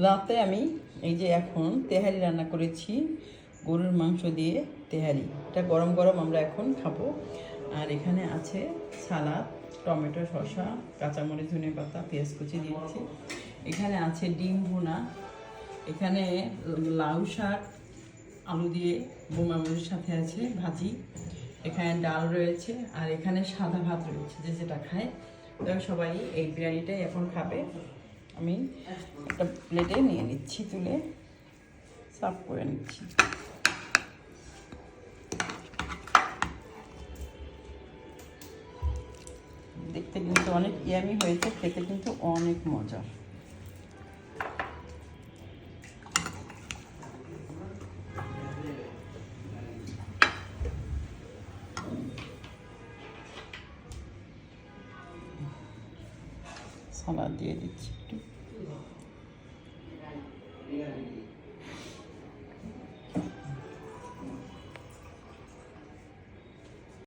রাতে আমি এই যে এখন তেহারি রান্না করেছি, গরুর মাংস দিয়ে তেহারি। এটা গরম গরম আমরা এখন খাবো। আর এখানে আছে সালাদ, টমেটো, শসা, কাঁচামরিচ, ধনে পাতা, পেঁয়াজ কুচি দিয়েছি। এখানে আছে ডিম ভুনা, এখানে লাউ শাক আলু দিয়ে বোমা মরিচের সাথে আছে ভাজি, এখানে ডাল রয়েছে, আর এখানে সাদা ভাত রয়েছে, যে যেটা খায়। তবে সবাই এই বিরিয়ানিটাই এখন খাবে। আমি একটা প্লেটে নিয়ে নিচ্ছি, তুলে সার্ভ করে নিচ্ছি। দেখতে কিন্তু অনেক ইয়ামি হয়েছে, খেতে কিন্তু অনেক মজা। সালাদ দিয়ে দিচ্ছি একটু।